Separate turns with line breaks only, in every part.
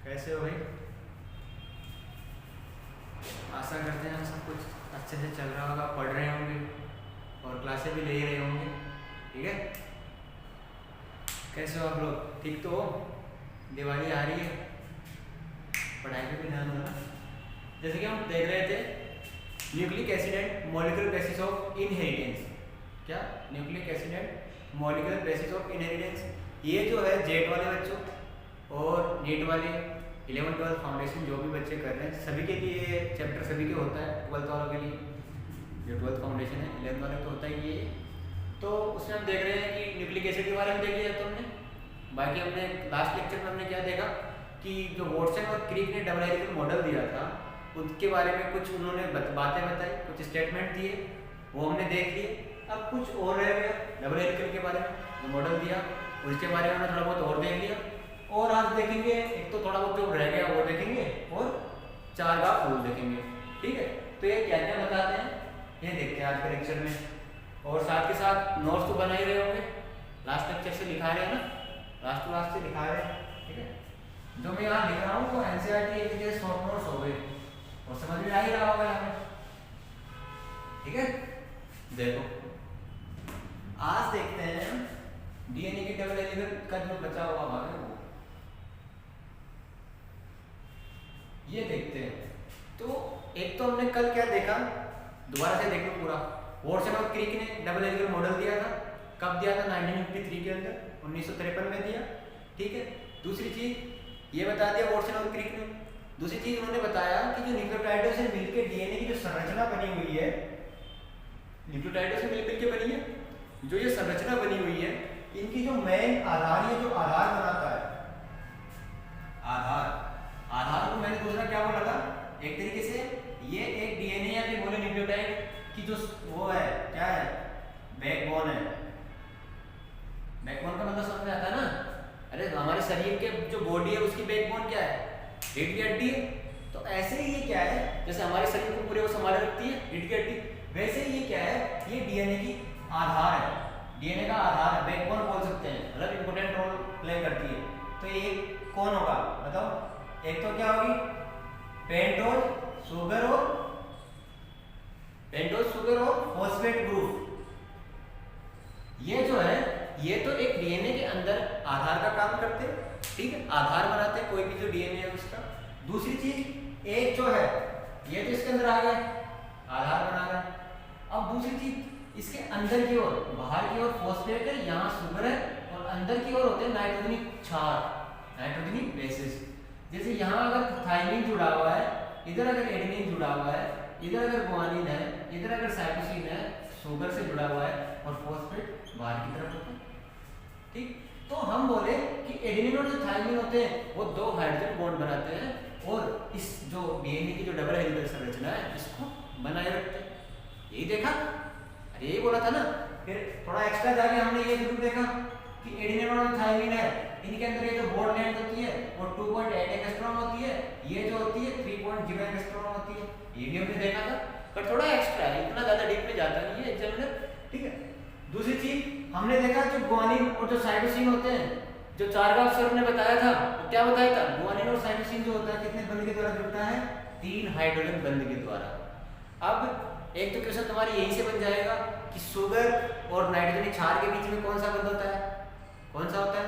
कैसे हो भाई। आशा करते हैं सब कुछ अच्छे से चल रहा होगा, पढ़ रहे होंगे और क्लासेस भी ले ही रहे होंगे। ठीक है, कैसे हो आप लोग? ठीक तो हो? दिवाली आ रही है, पढ़ाई पे भी ध्यान दो ना। जैसे कि हम देख रहे थे nucleic acid and molecular basis of inheritance. क्या? Nucleic acid and molecular basis of inheritance. ये जो है जेट वाले बच्चों और नीट वाले 11-12 फाउंडेशन जो भी बच्चे कर रहे हैं सभी के लिए चैप्टर सभी के होता है। 12th वालों के लिए जो 12th फाउंडेशन है, 11th वाले तो होता ही ये। तो उसमें हम देख रहे हैं कि न्यूक्लिक एसिड के बारे में देख लिया तो हमने। बाकी हमने लास्ट लेक्चर में हमने क्या देखा कि जो वॉटसन और क्रिक ने डबल हेलिकल मॉडल दिया था उसके बारे में कुछ उन्होंने बातें बताई, कुछ स्टेटमेंट दिए, वो हमने देख लिए। अब कुछ और रह गया डबल हेलिकल के बारे में जो मॉडल दिया उसके बारे में हमने थोड़ा बहुत और देख लिया। और आज देखेंगे एक तो थोड़ा बहुत जो रह गया वो देखेंगे और चार का फूल देखेंगे। ठीक है, तो ये क्या क्या बताते हैं ये देखते हैं आज के लेक्चर में। और साथ के साथ नोट्स तो बना ही रहे होंगे, लास्ट लेक्चर से लिखा रहे हैं ना, लास्ट क्लास से लिखा रहे हैं। ठीक है, जो मैं यहाँ लिख रहा हूँ वो एनसीईआरटी एक के शॉर्ट नोट्स हो गए और समझ में आ ही रहा होगा यहाँ पे। ठीक है, देखो आज देखते हैं डीएनए की डबल हेलिकल का जो बचा हुआ भाग है वो ये देखते हैं। तो एक तो हमने कल क्या देखा, दोबारा से देख लो पूरा। वॉटसन और क्रिक ने डबल हेलिकल मॉडल दिया था, कब दिया था? 1953 के अंदर, 1953 में दिया। ठीक है, दूसरी चीज ये बता दिया वॉटसन और क्रिक ने। दूसरी चीज उन्होंने बताया कि जो न्यूक्लियोटाइडों से मिलकर डीएनए की जो संरचना बनी हुई है, न्यूक्लियोटाइडों से मिलकर के बनी है, जो ये संरचना बनी हुई है, इनकी जो मेन आधार, ये जो आधार बनाता है, आधार को मैंने दूसरा क्या बोला था, एक तरीके से ये एक डीएनए या फिर बोले न्यूक्लियोटाइड की जो वो है, क्या है, बैकबोन है। बैकबोन का मतलब समझ में आता है ना? अरे हमारे शरीर के जो बॉडी है उसकी बैकबोन क्या है? रीढ़ की हड्डी है। तो ऐसे ही ये क्या है, जैसे हमारे शरीर को पूरे वो संभाले रखती है रीढ़ की हड्डी, वैसे ही ये क्या है, ये डीएनए की आधार है, डीएनए का आधार है, बैकबोन बोल सकते हैं, मतलब इंपॉर्टेंट रोल प्ले करती है। तो ये कौन होगा बताओ? एक तो क्या होगी, पेंटोज शुगर और फॉस्फेट ग्रुप। ये जो है ये तो एक डीएनए के अंदर आधार का काम करते हैं। ठीक है, आधार बनाते हैं कोई भी जो डीएनए है उसका। दूसरी चीज एक जो है ये तो इसके अंदर आ गया, आधार बना रहा है। अब दूसरी चीज इसके अंदर की ओर, बाहर की ओर फॉस्फेट है, यहाँ शुगर है, और अंदर की ओर होते हैं नाइट्रोजनिक क्षार, नाइट्रोजनिक बेसिस। जैसे यहाँ अगर थायमिन जुड़ा हुआ है, इधर अगर एडेनिन जुड़ा हुआ है, इधर अगर गुआनिन है, इधर अगर साइटोसिन है, शुगर से जुड़ा हुआ है, और फॉस्फेट बाहर की तरफ होता है। ठीक, तो हम बोले कि एडेनिन और जो थायमिन होते हैं वो दो हाइड्रोजन बॉन्ड बनाते हैं और इस जो डीएनए की जो डबल हेलिकल संरचना है इसको बनाए रखते हैं। यही देखा, अरे यही बोला था ना। फिर थोड़ा एक्स्ट्रा जाके हमने ये जरूर देखा कि एडेनिन और थायमिन है, इनके अंदर ये जो बॉन्ड लेंथ होती है वो 2.8 एंगस्ट्रॉम होती है, ये जो होती है 3.0 एंगस्ट्रॉम होती है। ये भी हमने देखा था, पर थोड़ा एक्स्ट्रा है, इतना ज्यादा डीप में जाता नहीं है एग्जामिनर। ठीक है, दूसरी चीज हमने देखा जो गुआनिन और जो साइटोसिन होते हैं, जो चारगांव सर ने बताया था, तो क्या बताया था, गुआनिन और साइटोसिन जो होता है कितने बंध के द्वारा जुड़ता है? 3 हाइड्रोजन बंध के द्वारा। अब एक तो क्वेश्चन तुम्हारी यहीं से बन जाएगा कि शुगर और नाइट्रोजन क्षार के बीच में कौन सा बंध होता है? कौन सा होता है?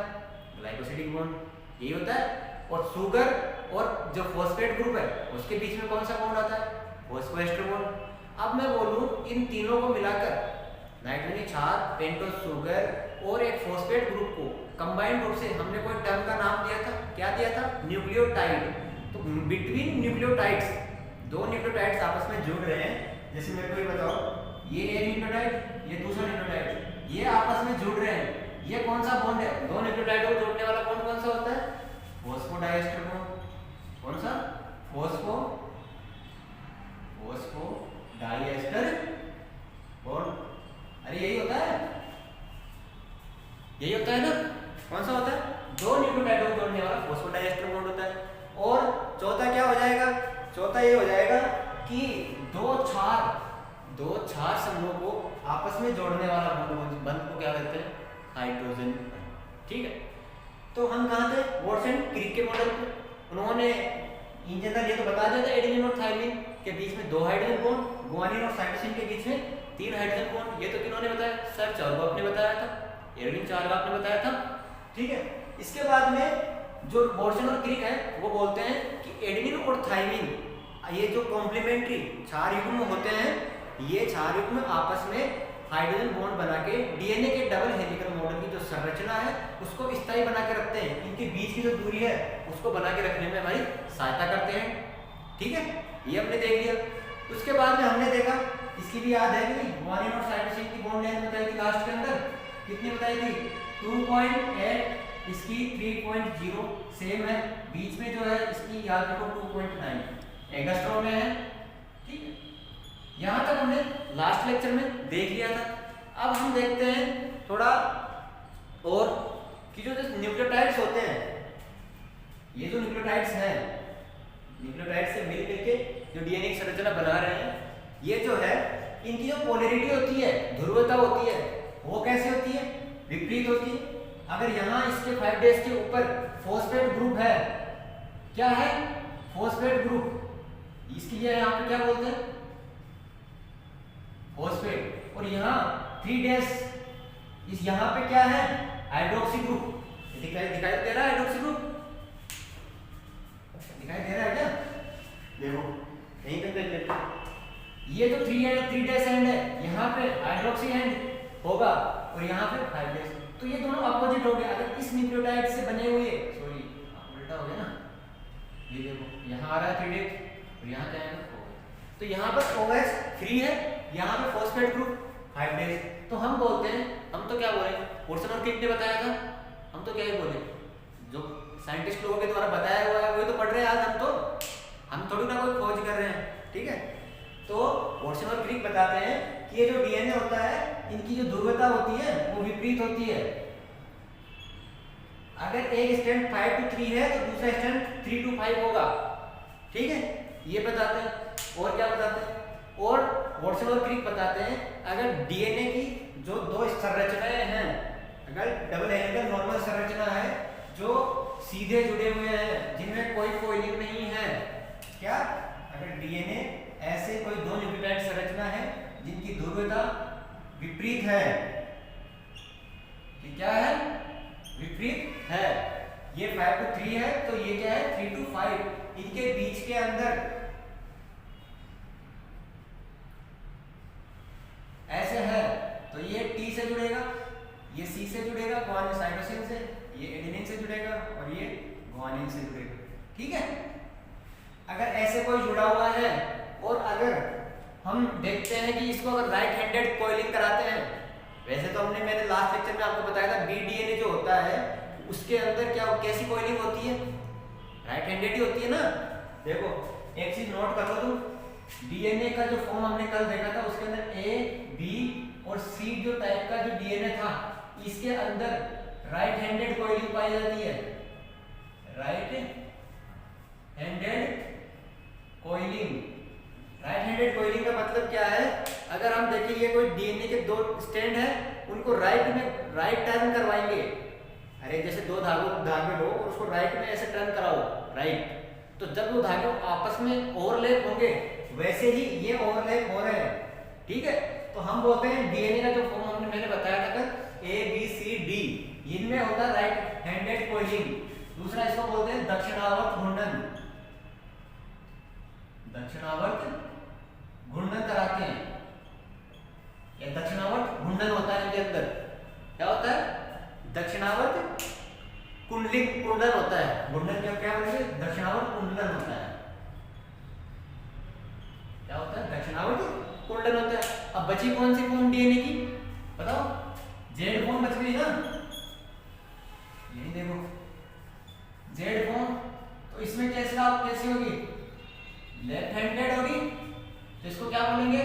ग्लाइकोसिडिक बॉन्ड, यही होता है। और शुगर और जो फॉस्फेट ग्रुप है उसके बीच में कौन सा बॉन्ड आता है? Phosphoester bond. अब मैं बोलूं इन तीनों को मिलाकर, नाइट्रोजन क्षार, पेंटोज शुगर और एक फॉस्फेट ग्रुप को कंबाइंड रूप से हमने कोई टर्म का नाम दिया था, क्या दिया था? न्यूक्लियोटाइड। तो बिटवीन न्यूक्लियोटाइड्स, दो न्यूक्लियोटाइड्स आपस में जुड़ रहे हैं, जैसे मेरे को ये बताओ, ये एक न्यूक्लियोटाइड, ये दूसरा न्यूक्लियोटाइड, ये आपस में जुड़ रहे हैं, ये कौन सा बॉन्ड है? दो न्यूक्लियोटाइडों को जोड़ने वाला बॉन्ड कौन सा होता है? Phosphodiester bond. कौन सा? Phosphodiester bond. अरे यही होता है, यही होता है ना? कौन सा होता है? दो न्यूक्लियोटाइडों को जोड़ने वाला फॉस्फोडाइएस्टर बॉन्ड होता है। और चौथा क्या हो जाएगा? चौथा ये हो जाएगा कि दो क्षार समूह को आपस में जोड़ने वाला बंध को क्या कहते हैं? हाइड्रोजन। ठीक है, तो हम कहाँ थे, वॉट्स एंड क्रिक के मॉडल पे। उन्होंने इन जनरल ये तो बता दिया था एडेनिन और थायमिन के बीच में 2 हाइड्रोजन बॉन्ड, गुआनिन और साइटोसिन के बीच में 3 हाइड्रोजन बॉन्ड। ये तो किन्होंने बताया, सर चार्गॉफ ने बताया था, एरविन चार्गॉफ ने बताया था, ठीक है। इसके बाद में जो वॉटसन और क्रिक है वो बोलते हैं कि एडेनिन और थायमिन ये जो कॉम्प्लीमेंट्री क्षार युग्म होते हैं, ये क्षार युग्म आपस में हाइड्रोजन बॉन्ड बना के डीएनए के डबल हेलिकल मॉडल की जो संरचना है उसको स्थायी बना के रखते हैं। इनके बीच की जो दूरी है उसको बना के रखने में हमारी सहायता करते हैं, ठीक है। ये हमने देख लिया। उसके बाद में हमने देखा, इसकी भी याद है कि नहीं, गुआनिन और साइटोसिन की बॉन्ड लेंथ बताई थी लास्ट के अंदर, कितनी बताई थी, 2.8, इसकी 3.0 सेम है, बीच में जो है इसकी याद रखो 2.9 एंगस्ट्रॉम में है, ठीक है। यहाँ तक हमने लास्ट लेक्चर में देख लिया था। अब हम देखते हैं थोड़ा और कि जो न्यूक्लियोटाइड्स होते हैं, ये जो न्यूक्लियोटाइड्स हैं, न्यूक्लियोटाइड से मिल के जो डीएनए की संरचना बना रहे हैं, ये जो है इनकी जो पोलैरिटी होती है, ध्रुवता होती है, वो कैसे होती है, विपरीत होती है। अगर यहाँ इसके 5 डेज के ऊपर फॉस्फेट ग्रुप है, क्या है, फॉस्फेट ग्रुप, इसके लिए यहाँ पे क्या बोलते हैं, फॉस्फेट। और यहाँ 3 डेज, इस यहाँ पे क्या है, हाइड्रोक्सी ग्रुप। दिखाई दे रहा है हाइड्रोक्सी ग्रुप, दिखाई दे रहा है क्या, देखो यहीं पे देख लेते हैं। ये जो 3 डेज एंड है, यहाँ पे हाइड्रोक्सी एंड होगा और यहाँ पे 5 डेज, तो ये दोनों अपोजिट हो गए। अगर इस न्यूक्लियोटाइड से बने हुए, सॉरी उल्टा हो गया ना, ये देखो यहाँ आ रहा है 3 डेज और यहाँ क्या है, तो यहाँ पर OH फ्री है, यहाँ पे फॉस्फेट ग्रुप 5 डेज। तो हम बोलते हैं, हम तो क्या बोले, वॉटसन और क्रिक ने बताया था, हम तो क्या ही बोले, जो साइंटिस्ट लोगों के द्वारा बताया हुआ है वही तो पढ़ रहे हैं आज हम थोड़ी ना कोई खोज कर रहे हैं, ठीक है। तो वॉटसन और क्रिक बताते हैं कि ये जो डीएनए होता है, इनकी जो ध्रुवता होती है वो विपरीत होती है। अगर एक स्ट्रैंड 5 to 3 है तो दूसरा स्ट्रैंड 3 to 5 होगा, ठीक है, ये बताते हैं। और क्या बताते हैं, और वॉटसन और क्रिक बताते हैं अगर डीएनए की जो 2 संरचनाएं हैं, अगर डबल हेलिकल नॉर्मल संरचना है जो सीधे जुड़े हुए हैं, जिनमें कोई कोइलिंग नहीं है, क्या, अगर डीएनए ऐसे कोई 2 न्यूक्लियोटाइड संरचना है जिनकी ध्रुवता विपरीत है, कि क्या है, विपरीत है, ये 5 to 3 है तो ये क्या है 3 to 5, इनके बीच के अंदर ऐसे है तो ये T से जुड़ेगा, ये C से जुड़ेगा, गुआनिन साइटोसिन से, ये एडेनिन से जुड़ेगा और ये गुआनिन से जुड़ेगा, ठीक है। अगर ऐसे कोई जुड़ा हुआ है और अगर हम देखते हैं कि इसको अगर राइट हैंडेड कॉइलिंग कराते हैं, वैसे तो मैंने लास्ट लेक्चर में आपको बताया था BDNA जो होता है उसके अंदर क्या कैसी कॉइलिंग होती है, राइट हैंडेड ही होती है ना। देखो एक चीज नोट कर लो तुम, डीएनए का जो फॉर्म हमने कल देखा था उसके अंदर A, B और C जो टाइप का जो डीएनए था, इसके अंदर राइट हैंडेड कॉइलिंग पाई जाती है, right handed coiling. Right handed coiling का मतलब क्या है, अगर हम देखें ये कोई डीएनए के 2 स्ट्रैंड है, उनको राइट में राइट टर्न करवाएंगे, अरे जैसे 2 धागे लो और उसको राइट में ऐसे टर्न कराओ राइट, तो जब वो धागे आपस में ओवरलैप होंगे वैसे ही ये ओवरलैप हो रहे हैं, ठीक है। तो हम बोलते हैं डीएनए का जो फॉर्म मैंने बताया था कल A B C D, इनमें होता है राइट हैंडेड कॉइलिंग। दूसरा इसको बोलते हैं दक्षिणावर्त घूर्णन, दक्षिणावर्त घूर्णन कराते हैं, या दक्षिणावर्त घूर्णन होता है इनके अंदर, क्या होता है, दक्षिणावर्त कुंडलन होता है, घूर्णन क्या बोलेंगे, दक्षिणावर्त कुंडलन होता है, क्या होता है, दक्षिणावर्त कुंडलन होता है। अब बची कौन सी फॉर्म डीएनए की बताओ, जेड फॉर्म बच गई ना, यही देखो जेड फॉर्म, तो इसमें कैसी होगी, लेफ्ट हैंडेड होगी, तो इसको क्या बोलेंगे,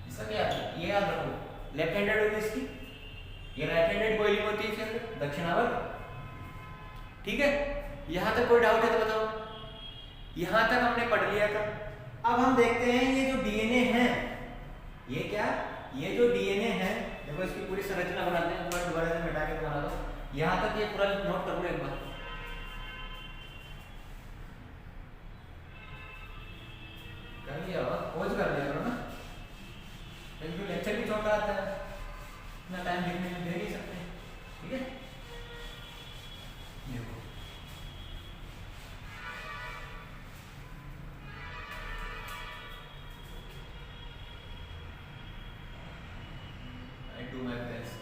इसका क्या ये याद रखो, लेफ्ट हैंडेड होगी इसकी, ये राइट हैंडेड कॉइलिंग होती है इसके अंदर दक्षिणावर्त, ठीक है। यहां तक कोई डाउट है तो बताओ, यहां तक हमने पढ़ लिया था। अब हम देखते हैं ये जो डीएनए है, ये क्या, ये जो डीएनए है, देखो इसकी पूरी संरचना बनाते हैं, दोबारा से मिटा के बना दो। यहाँ तक ये पूरा नोट कर लो एक बार। कर लिया होगा, खोज कर लिया करो ना, एक तो लेक्चर भी छोटा आता है, इतना टाइम लिखने में दे नहीं सकते, ठीक है। देखो I do my best.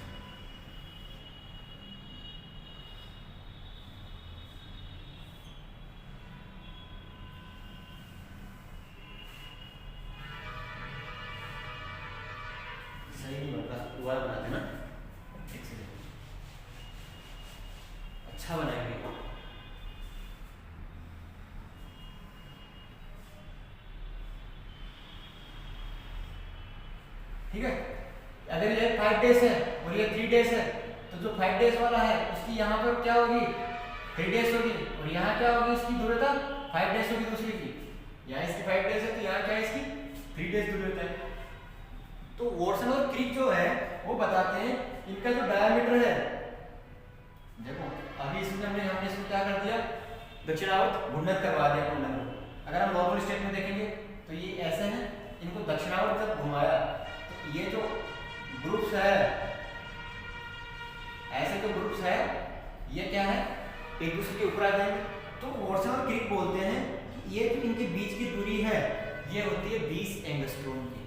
सही नहीं बन रहा, दोबारा बना देना, एक सेकंड, अच्छा बनाएंगे। ठीक है, अगर ये 5 डेज है और ये 3 डेज है, तो जो 5 डेज वाला है उसकी यहाँ पर क्या होगी 3 डेज होगी, और यहाँ क्या होगी इसकी दूरता 5 डेज होगी दूसरी की। यहाँ इसकी 5 डेज है तो यहाँ क्या है इसकी 3 डेज दूरता है। तो वॉटसन और क्रिक जो है वो बताते हैं इनका जो डायमीटर है, देखो अभी इसमें हमने इसको क्या कर दिया, दक्षिणावर्त घूर्णन करवा दिया कुंडल को। अगर हम नॉर्मल स्टेट में देखेंगे तो ये ऐसे हैं, इनको दक्षिणावर्त जब घुमाया तो ये जो ग्रुप्स है, ऐसे जो ग्रुप्स है ये क्या है एक दूसरे के ऊपर आ जाएंगे। तो वॉटसन और क्रिक बोलते हैं कि ये जो इनके बीच की दूरी है ये होती है 20 एंगस्ट्रॉम की।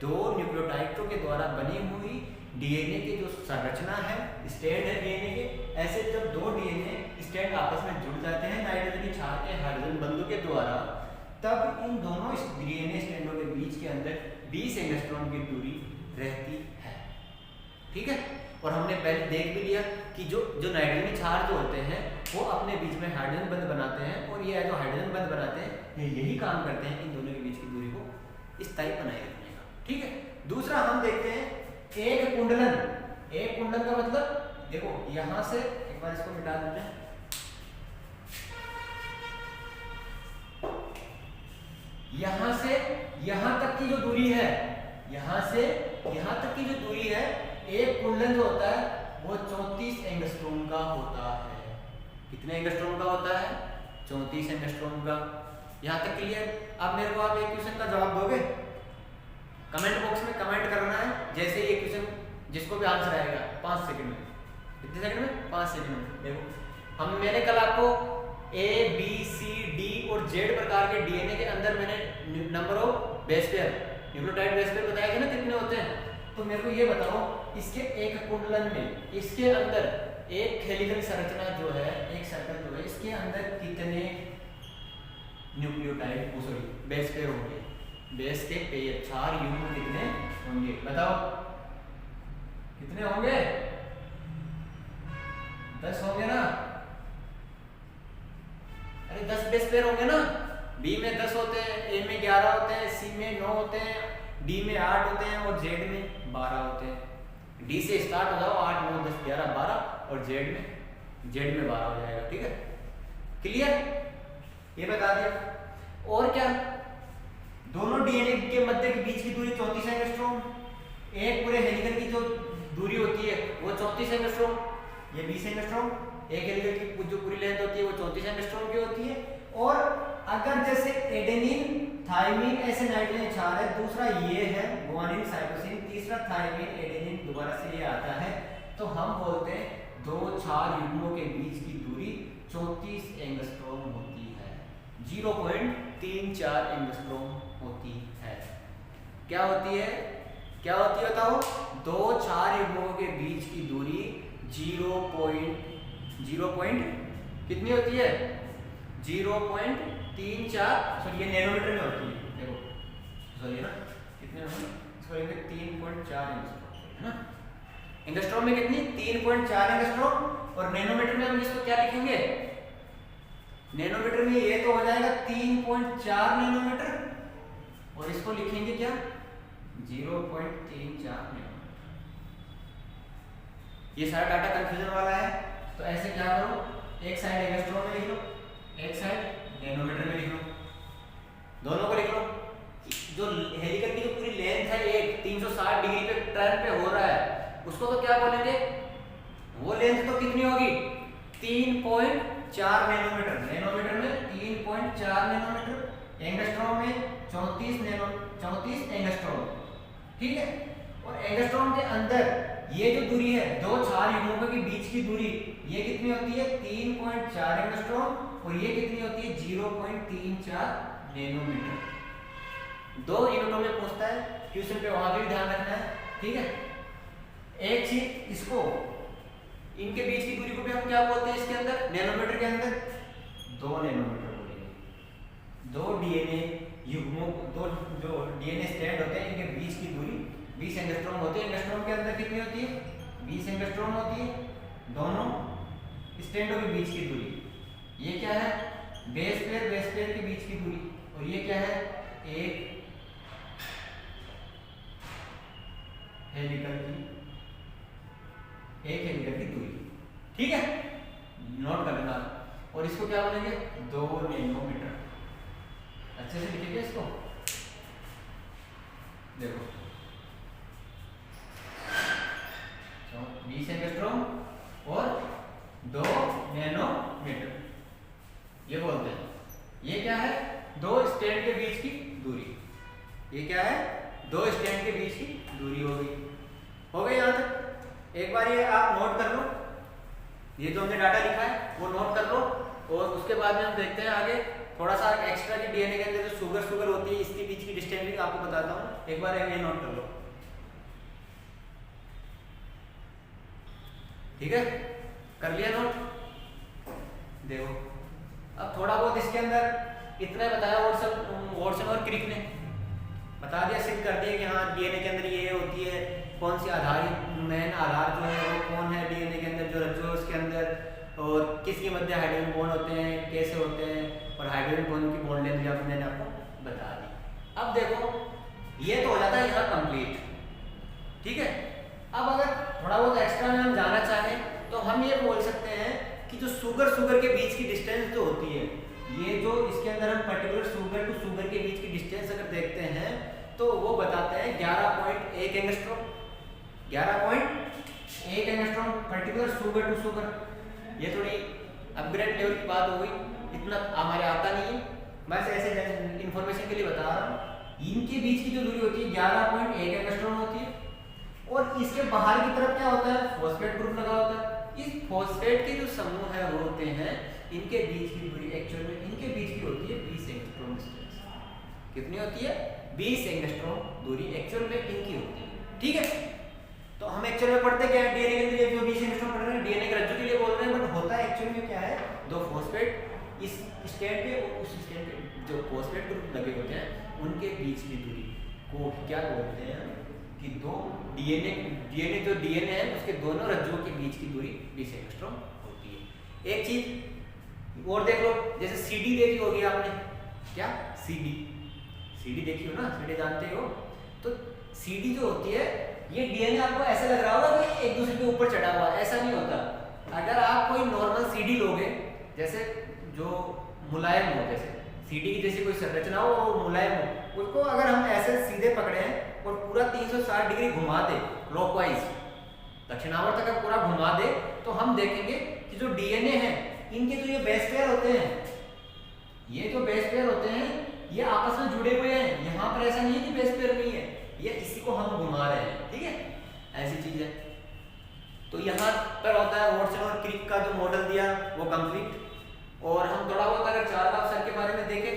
दो न्यूक्लियोटाइडों के द्वारा बनी हुई डीएनए की जो संरचना है, स्टैंड है डीएनए के, ऐसे जब दो डीएनए स्टैंड आपस में जुड़ जाते हैं नाइट्रोजन की क्षार के हाइड्रोजन बंधु के द्वारा, तब इन दोनों डीएनए स्टैंडों के बीच के अंदर 20 एंगस्ट्रॉम की दूरी रहती है। ठीक है, और हमने पहले देख भी लिया कि जो नाइट्रोजन क्षार जो होते हैं वो अपने बीच में हाइड्रोजन बंध बनाते हैं, और ये जो हाइड्रोजन बंध बनाते हैं ये यही काम करते हैं इन दोनों के बीच की दूरी को स्थायी बनाए रखने का। ठीक है, दूसरा हम देखते हैं एक कुंडलन। एक कुंडलन का मतलब देखो यहां से एक बार इसको मिटा देते हैं, यहां से यहां तक की जो दूरी है, यहां से यहां तक की जो दूरी है, एक कुंडलन जो होता है वो 34 एंगस्ट्रॉम का होता है। कितने एंगस्ट्रॉम का होता है? 34 एंगस्ट्रॉम का। यहां तक क्लियर? अब मेरे को आप एक क्वेश्चन का जवाब दोगे? कमेंट बॉक्स में कमेंट करना है, जैसे ये क्वेश्चन जिसको भी आंसर आएगा 5 सेकंड में। कितने सेकंड में? 5 सेकंड में। देखो मैंने कल आपको A, B, C, D और Z प्रकार के डीएनए के अंदर मैंने number of base pair, nucleotide base pair बताया था ना कितने होते हैं। तो मेरे को ये बताओ इसके एक कुंडलन में, इसके अंदर एक हेलिकल संरचना जो है, एक सर्कल जो है, इसके अंदर कितने न्यूक्लियोटाइड बेस पेयर होंगे? बेस के पेयर 4 युग्म कितने होंगे बताओ? कितने होंगे? 10 होंगे ना? अरे 10 बेस पेयर होंगे ना। बी में 10 होते हैं, ए में 11 होते हैं, सी में 9 होते हैं, डी में 8 होते हैं और जेड में 12 होते हैं। डी से स्टार्ट हो जाओ, 8 9 10 11 12 और जेड में 12 हो जाएगा। ठीक है, क्लियर? ये बता दिया। और क्या, दोनों डीएनए के मध्य के बीच की दूरी 34 एंगस्ट्रॉम, एक पूरे हेलिकल की जो दूरी होती है वो 34 एंगस्ट्रॉम, ये 20 एंगस्ट्रॉम, एक हेलिकल की जो पूरी लेंथ होती है वो 34 एंगस्ट्रॉम की होती है। और अगर जैसे एडेनिन थाइमिन ऐसे नाइट्रोजन क्षार है, दूसरा ये है गुआनिन साइटोसिन, तीसरा थाइमिन एडेनिन दोबारा से ये आता है, तो हम बोलते हैं दो क्षार युग्मों के बीच की दूरी 34 एंगस्ट्रॉम होती है, 0.34 एंगस्ट्रॉम होती है। क्या होती है? क्या होती है बताओ? दो क्षार युग्मों के बीच की दूरी 0. कितनी होती है? 0.34, सॉरी ये नैनोमीटर में होती है। देखो सॉरी ना, कितने में? इसको लेंगे 3.4 एंगस्ट्रॉम है ना। एंगस्ट्रॉम में कितनी? 3.4 एंगस्ट्रॉम। और नैनोमीटर में हम इसको क्या लिखेंगे? नैनोमीटर में ये तो हो जाएगा 3.4 नैनोमीटर, और इसको लिखेंगे क्या? 0.34 नैनोमीटर। ये सारा डाटा कंफ्यूजन वाला है, तो ऐसे क्या करो, एक साइड एंगस्ट्रॉम में लिख लो, एक साइड नैनोमीटर में लिख लो, दोनों को लिख लो। जो हेलिकल की जो पूरी लेंथ है एक 360 डिग्री पे टर्न पे हो रहा है, उसको तो क्या बोलेंगे? वो लेंथ 3.4 नैनोमीटर, नैनोमीटर में 3.4 नैनोमीटर, एंगस्ट्रॉम में 34 एंगस्ट्रॉम, ठीक है। और एंगस्ट्रॉम के अंदर ये जो दूरी है दो क्षार युग्मों के बीच की दूरी, ये कितनी होती है 3.4 एंगस्ट्रॉम, और ये कितनी होती है 0.34 नैनोमीटर। दो यूनिटों में पूछता है क्वेश्चन पे, वहां भी ध्यान रखना है, ठीक है। एक चीज, इसको इनके बीच की दूरी को भी हम क्या बोलते हैं, इसके अंदर नैनोमीटर के अंदर 2 नैनोमीटर बोलेंगे। दो डीएनए युग्मों, दो जो डीएनए स्ट्रैंड होते हैं, इनके बीच की दूरी 20 एंगस्ट्रॉम होती है। एंगस्ट्रॉम के अंदर कितनी होती है 20 एंगस्ट्रॉम होती है, दोनों स्ट्रैंडों के बीच की दूरी। ये क्या है बेस पेयर के बीच की दूरी, और ये क्या है एक हेलिकल की दूरी, ठीक है, नोट कर लेना। और इसको क्या बोलेंगे 2 नैनोमीटर। अच्छे से लिखिए इसको, देखो 20 एंगस्ट्रॉम और 2 नैनोमीटर, ये बोलते हैं। ये क्या है दो स्टैंड के बीच की दूरी, ये क्या है दो स्टैंड के बीच की दूरी हो गई। यहाँ तक एक बार ये आप नोट कर लो, ये जो हमने डाटा लिखा है वो नोट कर लो, और उसके बाद में हम देखते हैं आगे थोड़ा सा एक्स्ट्रा की डीएनए के अंदर जो शुगर होती है, इसके बीच की डिस्टेंस भी आपको बताता हूँ। एक बार ये नोट कर लो, ठीक है, कर लिया नोट। देखो अब थोड़ा बहुत इसके अंदर इतना बताया, वॉटसन और क्रिक ने बता दिया, सिद्ध कर दिया कि हाँ डीएनए के अंदर ये होती है, कौन सी आधारित मेन आधार जो है वो कौन है डीएनए के अंदर, जो रज्जु है उसके अंदर, और किसके मध्य हाइड्रोजन बॉन्ड होते हैं, कैसे होते हैं, और हाइड्रोजन बॉन्ड की बॉन्ड लेंथ भी मैंने आपको बता दी। अब देखो ये तो हो जाता है यहाँ कंप्लीट, ठीक है। अब अगर थोड़ा बहुत एक्स्ट्रा में हम जाना चाहें तो हम ये बोल सकते हैं कि जो शुगर के बीच की डिस्टेंस जो होती है, ये जो इसके अंदर हम पर्टिकुलर शुगर टू शुगर के बीच की डिस्टेंस अगर देखते हैं तो वो बताते हैं 11.1 angstrom, 11.1 angstrom particular sugar to sugar. ये थोड़ी अपग्रेड लेवल की बात हो गई, इतना हमारे आता नहीं है, बस ऐसे इंफॉर्मेशन के लिए बता रहा हूँ। इनके बीच की जो दूरी होती है 11.1 एंगस्ट्रॉम होती है, और इसके बाहर की तरफ क्या होता है फॉस्फेट ग्रुप लगा होता है। इस फॉस्फेट के जो समूह है वो होते हैं, इनके बीच की दूरी एक्चुअल में इनके बीच की होती है 20 एंगस्ट्रॉम डिस्टेंस। कितनी होती है 20 एंगस्ट्रॉम दूरी एक्चुअल में इनकी होती है, ठीक है। तो हम एक्चुअल में पढ़ते क्या है डीएनए के लिए जो 20 एंगस्ट्रॉम पढ़ रहे हैं, डीएनए के रज्जु के लिए बोल रहे हैं, बट होता है एक्चुअल में क्या है दो फॉस्फेट इस स्टेट पे और उस स्टेट पे जो फॉस्फेट ग्रुप लगे होते हैं उनके बीच की दूरी को क्या बोलते हैं कि दो डीएनए जो डीएनए है उसके दोनों रज्जुओं के बीच की दूरी 20 एंगस्ट्रॉम होती है। एक चीज और देख लो, जैसे सीडी देखी होगी आपने, क्या सीडी देखी हो ना, सीडी जानते हो। तो सीडी जो होती है ये डीएनए आपको ऐसा लग रहा होगा कि एक दूसरे के ऊपर चढ़ा हुआ, ऐसा नहीं होता। अगर आप कोई नॉर्मल सीडी लोगे, जैसे जो मुलायम हो, जैसे सीडी की जैसी कोई संरचना हो और मुलायम हो, उसको अगर हम ऐसे सीधे पकड़े और पूरा 360 डिग्री घुमा दे क्लॉकवाइज, दक्षिणावर्त अगर पूरा घुमा दे, तो हम देखेंगे कि जो डीएनए है इनके जो ये बेस पेयर होते हैं, ये जो बेस पेयर होते हैं ये आपस में जुड़े हुए हैं। यहाँ पर ऐसा नहीं है कि बेस पेयर नहीं है, ये इसी को हम घुमा रहे हैं, ठीक है, ऐसी चीज है। तो यहाँ पर होता है वॉटसन और क्रिक का जो मॉडल दिया वो कंप्लीट। और हम थोड़ा बहुत अगर चारगाफ सर के बारे में देखें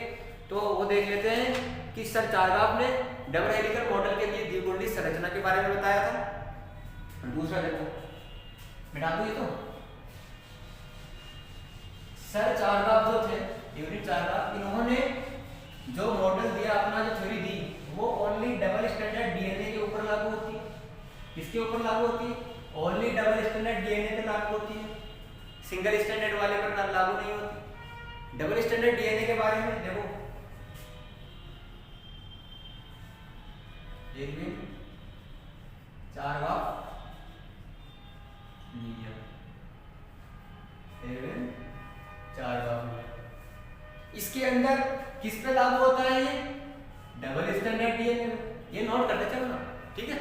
तो वो देख लेते हैं कि सर चारगाफ ने डबल हेलिकल मॉडल के लिए द्विगुंडी संरचना के बारे में बताया था। दूसरा देखो, मिटा दो ये तो, सर चारगाफ जो थे यूनिट चारगाफ, इन्होंने जो मॉडल दिया अपना, जो थ्योरी दी, वो ओनली डबल स्टैंडर्ड डीएनए के ऊपर लागू होती है। किसके ऊपर लागू होती है? ओनली डबल स्टैंडर्ड डीएनए पे लागू होती है, सिंगल स्टैंडर्ड वाले पर लागू नहीं होती। डबल स्टैंडर्ड डीएनए के बारे में देखो, चारगाफ चारगाफ, इसके अंदर किस पे लागू होता है? ये डबल स्टैंडर्ड डीएनए। ये नोट करते चलो ना, ठीक है,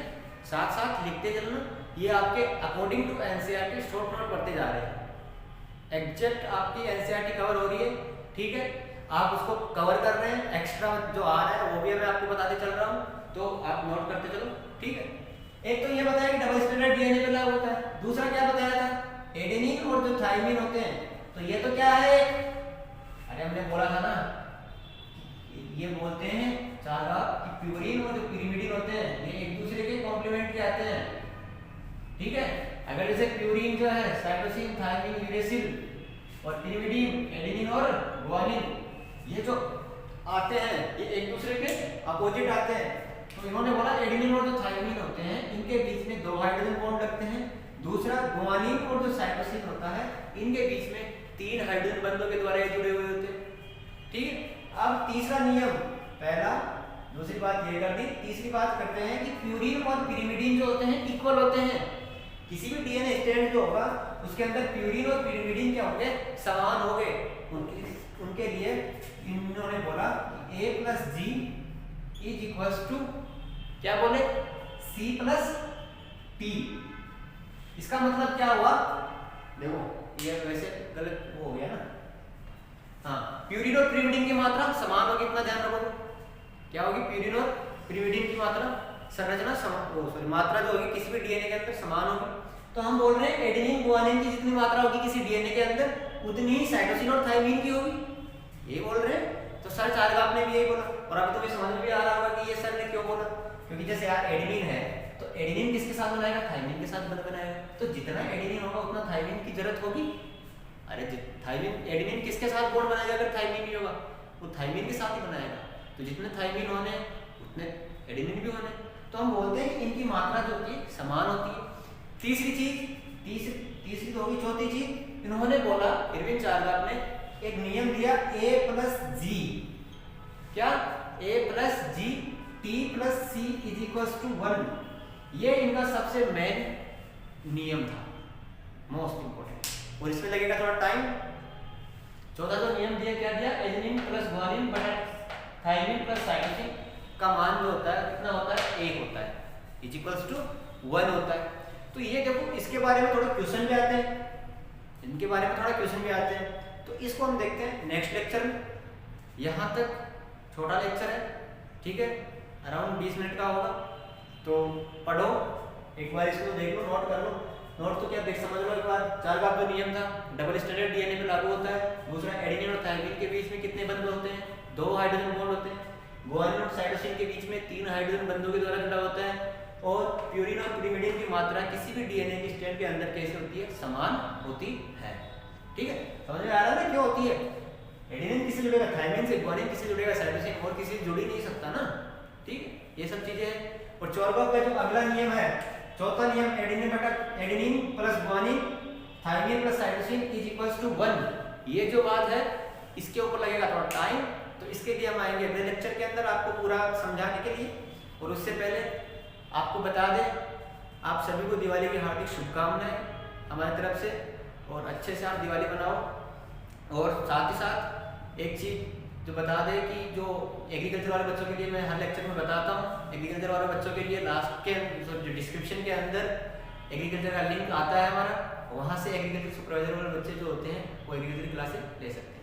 साथ साथ लिखते चलो ना, ये आपके according to NCERT short note पढ़ते जा रहे हैं। एग्जैक्ट आपकी एनसीईआरटी कवर हो रही है, ठीक है, आप उसको कवर कर रहे हैं, एक्स्ट्रा जो आ रहा है वो भी मैं आपको बताते चल रहा हूँ, तो आप नोट करते चलो, ठीक है। एक तो ये बताया कि डबल स्टैंडर्ड डीएनए पे लागू होता है, दूसरा क्या बताया था, एडेनिन और जो थाइमिन होते हैं, तो ये तो क्या है, अरे हमने बोला था ना, ये बोलते हैं चारा कि प्यूरिन और जो पिरिमिडिन होते हैं ये एक दूसरे के कॉम्प्लीमेंट के आते हैं, ठीक है। अगर जैसे प्यूरिन जो है साइटोसिन, थायमिन, यूरेसिल और पिरिमिडिन एडेनिन और ग्वानिन, ये जो आते हैं ये एक दूसरे के अपोजिट आते हैं, तो इन्होंने बोला एडेनिन और जो थायमिन होते हैं इनके बीच में 2 हाइड्रोजन बॉन्ड लगते हैं, दूसरा ग्वानिन और जो साइटोसिन होता है इनके बीच में 3 हाइड्रोजन बंधों के द्वारा ये जुड़े हुए होते हैं, ठीक है। अब तीसरा नियम, पहला दूसरी बात ये कर दी, तीसरी बात करते हैं कि प्यूरिन और पिरिमिडिन जो होते हैं इक्वल होते हैं, किसी भी डीएनए स्ट्रैंड जो होगा उसके अंदर प्यूरिन और पिरिमिडिन क्या होंगे, समान होंगे, उनके लिए इन्होंने बोला A + G = क्या बोले, C + T। इसका मतलब क्या हुआ, देखो ये वैसे गलत वो हो गया ना, हाँ, प्यूरिन और पिरिमिडिन की मात्रा समान होगी, इतना ध्यान रखो, क्या होगी, प्यूरिन और पिरिमिडिन की मात्रा संरचना समान, मात्रा जो होगी किसी भी डीएनए के अंदर समान होगी। तो हम बोल रहे हैं एडेनिन ग्वानिन की जितनी मात्रा होगी किसी डीएनए के अंदर उतनी ही साइटोसिन और थायमिन की होगी, ये बोल रहे हैं। तो सर चार्गाफ ने भी यही बोला, और अभी तुम्हें समझ में भी आ रहा होगा कि ये सर ने क्यों बोला, क्योंकि जैसे यार एडेनिन है तो एडेनिन किसके साथ बनाएगा, थायमिन के साथ बनाएगा, तो जितना एडेनिन होगा उतना थायमिन की जरूरत होगी। अरे थायमिन, एडेनिन किसके साथ बॉन्ड बनाएगा, अगर थायमिन नहीं होगा वो थायमिन के साथ ही बनाएगा, तो जितने थायमिन होने उतने एडेनिन भी होने, तो हम बोलते हैं कि इनकी मात्रा जो होती है समान होती है। तीसरी चीज, तीसरी तो होगी, चौथी चीज इन्होंने बोला, इरविन चार्गाफ ने एक नियम दिया A + G, क्या, A + G T + C = 1, ये इनका सबसे मेन नियम था, मोस्ट इंपोर्टेंट, और इसमें लगेगा थोड़ा टाइम। चौथा जो नियम दिया, क्या दिया, एडेनिन + ग्वानिन / थायमिन + साइटोसिन का मान जो होता है कितना होता है, 1 होता है, = 1 होता है। तो ये देखो, इसके बारे में थोड़ा क्वेश्चन भी आते हैं, इनके बारे में थोड़ा क्वेश्चन भी आते हैं, तो इसको हम देखते हैं नेक्स्ट लेक्चर में। यहाँ तक छोटा लेक्चर है, ठीक है, अराउंड 20 मिनट का होगा, तो पढ़ो एक बार, इसको देख लो, नोट कर लो, नोट तो क्या देख समझ लो एक बार। चार्गाफ का नियम था, डबल स्टैंडर्ड डीएनए पे लागू होता है, दूसरा एडेनिन और थायमिन के बीच में कितने बंध होते हैं, 2 हाइड्रोजन बॉन्ड होते हैं, ग्वानिन और साइटोसिन के बीच में 3 हाइड्रोजन बंधों के द्वारा जुड़ा होता है, और प्यूरिन और पिरिमिडिन की मात्रा किसी भी डीएनए की स्ट्रैंड के अंदर कैसे होती है, समान होती है, ठीक है। समझ में आ रहा है ना क्यों होती है, एडेनिन किससे जुड़ेगा, थायमिन से, ग्वानिन किससे जुड़ेगा, साइटोसिन, और किसी से जुड़ ही नहीं सकता ना, ठीक है, ये सब चीजें हैं। और चार्गाफ का जो अगला नियम है, चौथा नियम, एडेनिन + ग्वानिन थायमिन + साइटोसिन = 1, ये जो बात है इसके ऊपर लगेगा थोड़ा टाइम, तो इसके लिए हम आएंगे अगले लेक्चर के अंदर आपको पूरा समझाने के लिए। और उससे पहले आपको बता दें, आप सभी को दिवाली की हार्दिक शुभकामनाएं हमारी तरफ से, और अच्छे से आप दिवाली बनाओ। और साथ ही साथ एक चीज़ जो बता दें कि जो एग्रीकल्चर वाले बच्चों के लिए मैं हर लेक्चर में बताता हूँ, एग्रीकल्चर वाले बच्चों के लिए लास्ट के जो डिस्क्रिप्शन के अंदर एग्रीकल्चर का लिंक आता है हमारा, वहाँ से एग्रीकल्चर सुपरवाइजर वाले बच्चे जो होते हैं वो एग्रीकल्चर क्लासेस ले सकते हैं।